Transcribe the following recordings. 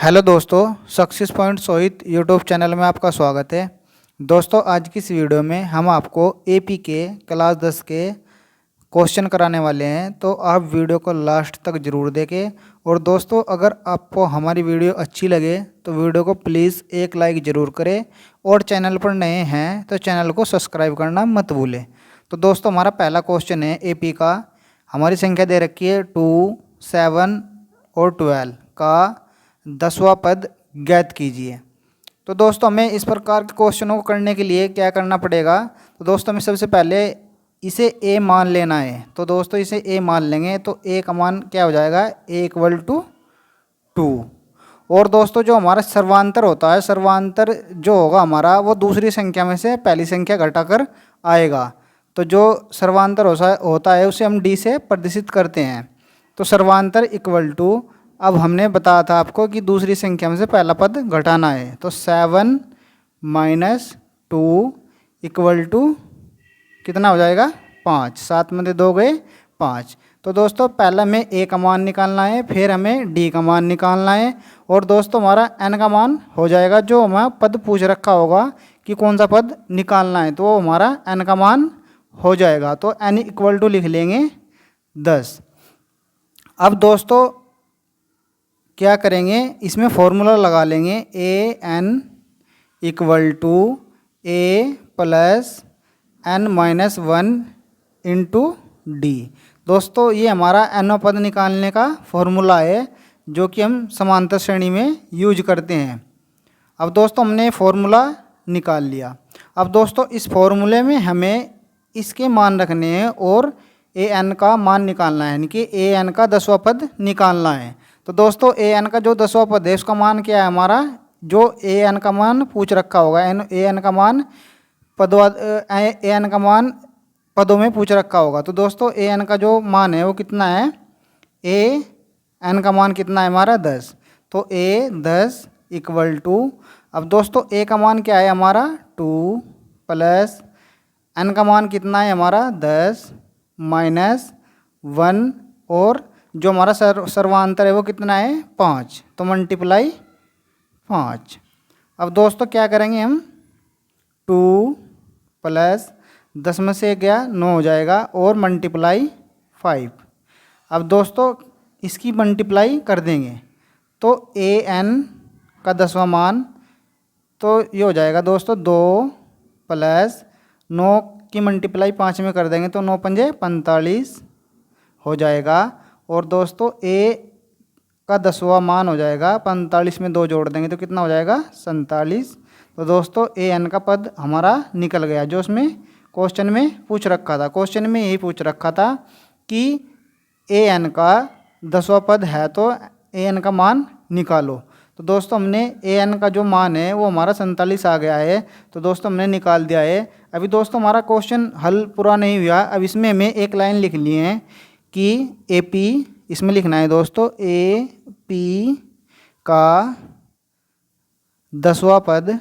Hello दोस्तों, success point Sohit YouTube channel में आपका स्वागत है। दोस्तों, आज की इस वीडियो में हम आपको एपी के क्लास 10 के क्वेश्चन कराने वाले हैं, तो आप वीडियो को लास्ट तक ज़रूर देखें। और दोस्तों, अगर आपको हमारी वीडियो अच्छी लगे तो वीडियो को प्लीज़ एक लाइक ज़रूर करें, और चैनल पर नए हैं तो चैनल को सब्सक्राइब करना मत भूलें। तो दोस्तों, हमारा पहला क्वेश्चन है एपी का। हमारी संख्या दे रखी है 2, 7 और 12 का 10वां पद ज्ञात कीजिए। तो दोस्तों, हमें इस प्रकार के क्वेश्चनों को करने के लिए क्या करना पड़ेगा। तो दोस्तों, हमें सबसे पहले इसे ए मान लेना है। तो दोस्तों, इसे ए मान लेंगे तो ए का मान क्या हो जाएगा, ए इक्वल टू 2। और दोस्तों, जो हमारा सर्वांतर होता है, सर्वांतर जो होगा हमारा, वो दूसरी संख्या में से पहली संख्या घटाकर आएगा। तो जो सर्वांतर होता है उसे हम डी से प्रदर्शित करते हैं। तो सर्वांतर इक्वल टू, अब हमने बताया था आपको कि दूसरी संख्या में से पहला पद घटाना है। तो 7 - 2 इक्वल टू कितना हो जाएगा, 5। 7 में 2 गए 5। तो दोस्तों, पहला हमें ए का मान निकालना है, फिर हमें डी का मान निकालना है, और दोस्तों हमारा एन का मान हो जाएगा। जो हमारा पद पूछ रखा होगा कि कौन सा पद निकालना है, तो वो हमारा एन का मान हो जाएगा। तो एन इक्वल टू लिख लेंगे 10। अब दोस्तों क्या करेंगे, इसमें फॉर्मूला लगा लेंगे। A N equal to A plus N minus 1 into D. दोस्तों, ये हमारा एनों पद निकालने का फॉर्मूला है, जो कि हम समांतर श्रेणी में यूज करते हैं। अब दोस्तों, हमने फॉर्मूला निकाल लिया। अब दोस्तों, इस फॉर्मूले में हमें इसके मान रखने हैं और ए एन का मान निकालना है, यानी कि ए एन का 10वां पद निकालना है। तो दोस्तों, ए एन का जो 10वां पद है उसका मान क्या है हमारा, जो ए एन का मान पूछ रखा होगा, ए एन का मान ए एन का मान पदों में पूछ रखा होगा। तो दोस्तों, ए एन का जो मान है वो कितना है, ए एन का मान कितना है हमारा 10। तो ए 10 इक्वल टू, अब दोस्तों ए का मान क्या है हमारा 2 प्लस एन का मान कितना है हमारा 10 माइनस 1, और जो हमारा सर्वांतर है वो कितना है 5। तो मल्टीप्लाई 5। अब दोस्तों क्या करेंगे हम, 2 प्लस 10 में से गया 9 हो जाएगा, और मल्टीप्लाई 5। अब दोस्तों इसकी मल्टीप्लाई कर देंगे तो ए एन का 10वां मान, तो ये हो जाएगा दोस्तों 2 प्लस 9 की मल्टीप्लाई 5 में कर देंगे तो 9 पंजे 45 हो जाएगा। और दोस्तों ए का 10वां मान हो जाएगा 45 में 2 जोड़ देंगे तो कितना हो जाएगा 47। तो दोस्तों, ए एन का पद हमारा निकल गया, जो उसमें क्वेश्चन में पूछ रखा था। क्वेश्चन में यही पूछ रखा था कि ए एन का 10वां पद है तो ए एन का मान निकालो। तो दोस्तों, हमने ए एन का जो मान है वो हमारा 47 आ गया है। तो दोस्तों हमने निकाल दिया है। अभी दोस्तों हमारा क्वेश्चन हल पूरा नहीं हुआ। अब इसमें हमें एक लाइन लिखनी है कि ए पी, इसमें लिखना है दोस्तों ए पी का 10वां पद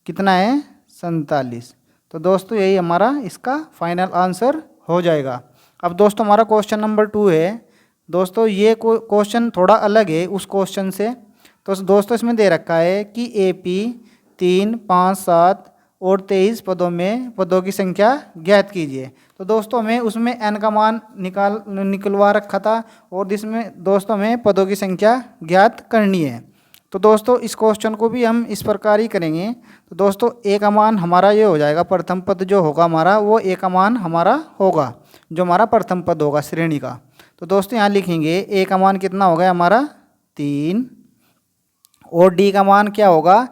कितना है 47। तो दोस्तों यही हमारा इसका फाइनल आंसर हो जाएगा। अब दोस्तों हमारा क्वेश्चन नंबर 2 है। दोस्तों ये क्वेश्चन थोड़ा अलग है उस क्वेश्चन से। तो दोस्तों इसमें दे रखा है कि ए पी 3, 5, 7 और 23 पदों की संख्या ज्ञात कीजिए। तो दोस्तों हमें उसमें एन का मान निकलवा रखा था, और इसमें दोस्तों हमें पदों की संख्या ज्ञात करनी है। तो दोस्तों इस क्वेश्चन को भी हम इस प्रकार ही करेंगे। तो दोस्तों ए का मान हमारा ये हो जाएगा, प्रथम पद जो होगा हमारा वो ए का मान हमारा होगा, जो हमारा प्रथम पद होगा श्रेणी का। तो दोस्तों यहाँ लिखेंगे ए का मान कितना हो गया हमारा 3, और डी का मान क्या होगा,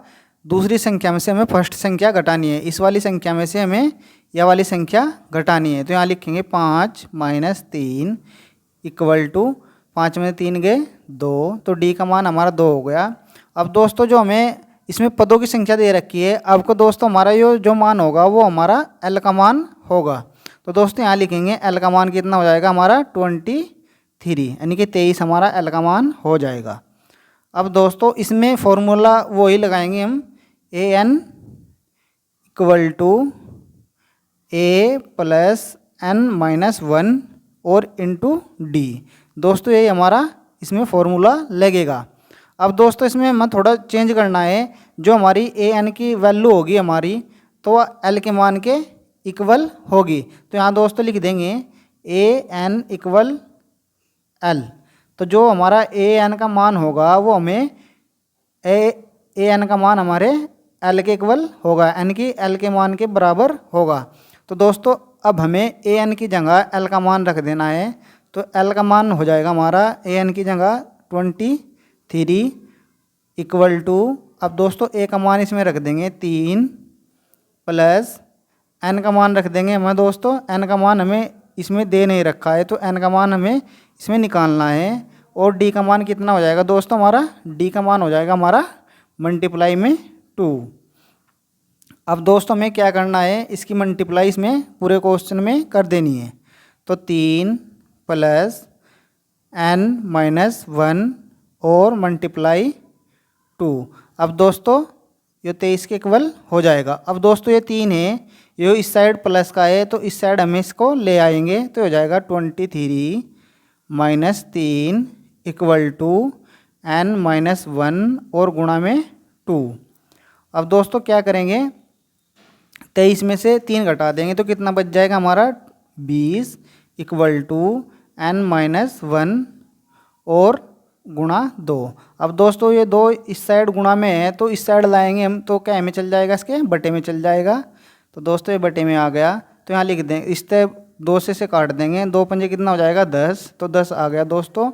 दूसरी संख्या में से हमें फर्स्ट संख्या घटानी है। इस वाली संख्या में से हमें यह वाली संख्या घटानी है। तो यहाँ लिखेंगे 5 - 3 इक्वल टू 5 में 3 गए 2, तो डी का मान हमारा 2 हो गया। अब दोस्तों जो हमें इसमें पदों की संख्या दे रखी है, अब को दोस्तों हमारा ये जो मान होगा वो हमारा एल का मान होगा। तो दोस्तों यहाँ लिखेंगे एल का मान कितना हो जाएगा हमारा 23, यानी कि 23 हमारा एल का मान हो जाएगा। अब दोस्तों इसमें फॉर्मूला वही लगाएंगे हम, A N equal to A plus n - 1 और इंटू डी। दोस्तों यही हमारा इसमें फॉर्मूला लगेगा। अब दोस्तों इसमें हमें थोड़ा चेंज करना है। जो हमारी ए एन की वैल्यू होगी हमारी, तो वह एल के मान के इक्वल होगी। तो यहाँ दोस्तों लिख देंगे ए एन इक्वल एल। तो जो हमारा ए एन का मान होगा वो हमें ए एन का मान हमारे एल के इक्वल होगा, एन की एल के मान के बराबर होगा। तो दोस्तों अब हमें ए एन की जगह एल का मान रख देना है। तो एल का मान हो जाएगा हमारा ए एन की जगह 23 इक्वल टू, अब दोस्तों ए का मान इसमें रख देंगे 3 प्लस एन का मान रख देंगे हमें। दोस्तों एन का मान हमें इसमें दे नहीं रखा है, तो एन का मान हमें इसमें निकालना है। और डी का मान कितना हो जाएगा दोस्तों, हमारा डी का मान हो जाएगा हमारा मल्टीप्लाई में 2। अब दोस्तों हमें क्या करना है, इसकी मल्टीप्लाई इसमें पूरे क्वेश्चन में कर देनी है। तो 3 प्लस n माइनस 1 और मल्टीप्लाई 2। अब दोस्तों ये 23 के इक्वल हो जाएगा। अब दोस्तों ये 3 है, ये इस साइड प्लस का है, तो इस साइड हम इसको ले आएंगे तो हो जाएगा 23 minus 3 equal to n minus 1 और गुणा में 2। अब दोस्तों क्या करेंगे, 23 में से 3 घटा देंगे तो कितना बच जाएगा हमारा 20 इक्वल टू n माइनस 1 और गुणा 2। अब दोस्तों ये 2 इस साइड गुणा में है, तो इस साइड लाएंगे हम तो क्या में चल जाएगा, इसके बटे में चल जाएगा। तो दोस्तों ये बटे में आ गया, तो यहाँ लिख दें, इस तरह 2 से काट देंगे, 2 पंजे कितना हो जाएगा 10, तो 10 आ गया दोस्तों।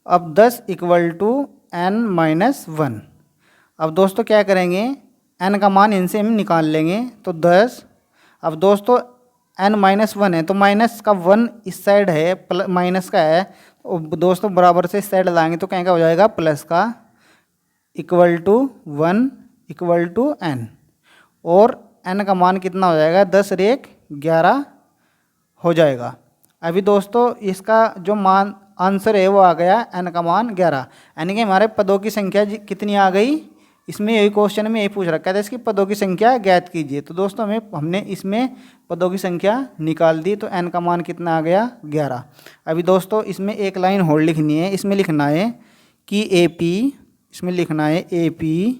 अब 10 इक्वल टू n माइनस 1। अब दोस्तों क्या करेंगे, n का मान इनसे हम निकाल लेंगे, तो 10। अब दोस्तों n माइनस 1 है, तो माइनस का 1 इस साइड है, माइनस का है, दोस्तों बराबर से इस साइड लाएंगे तो कहीं का हो जाएगा प्लस का, equal to 1 equal to n। और n का मान कितना हो जाएगा, 10 और 1 11 हो जाएगा। अभी दोस्तों इसका जो मान आंसर है वो आ गया n का मान 11, यानी कि हमारे पदों की संख्या कितनी आ गई। इसमें यही क्वेश्चन में यही पूछ रखा था, इसकी पदों की संख्या ज्ञात कीजिए। तो दोस्तों हमने इसमें पदों की संख्या निकाल दी, तो n का मान कितना आ गया 11। अभी दोस्तों इसमें एक लाइन होल्ड लिखनी है, इसमें लिखना है कि AP, इसमें लिखना है AP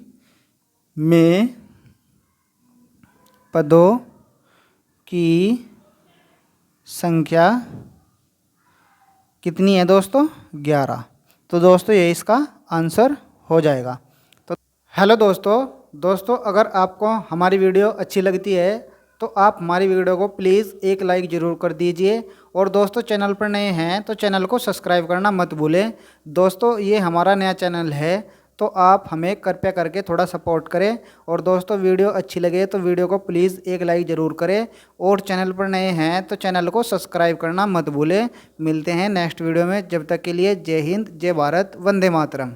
में पदों की संख्या कितनी है दोस्तों 11। तो दोस्तों ये इसका आंसर हो जाएगा। तो हेलो दोस्तों अगर आपको हमारी वीडियो अच्छी लगती है तो आप हमारी वीडियो को प्लीज़ एक लाइक ज़रूर कर दीजिए। और दोस्तों चैनल पर नए हैं तो चैनल को सब्सक्राइब करना मत भूलें। दोस्तों ये हमारा नया चैनल है, तो आप हमें कृपया करके थोड़ा सपोर्ट करें। और दोस्तों वीडियो अच्छी लगे तो वीडियो को प्लीज़ एक लाइक ज़रूर करें। और चैनल पर नए हैं तो चैनल को सब्सक्राइब करना मत भूलें। मिलते हैं नेक्स्ट वीडियो में, जब तक के लिए जय हिंद, जय भारत, वंदे मातरम।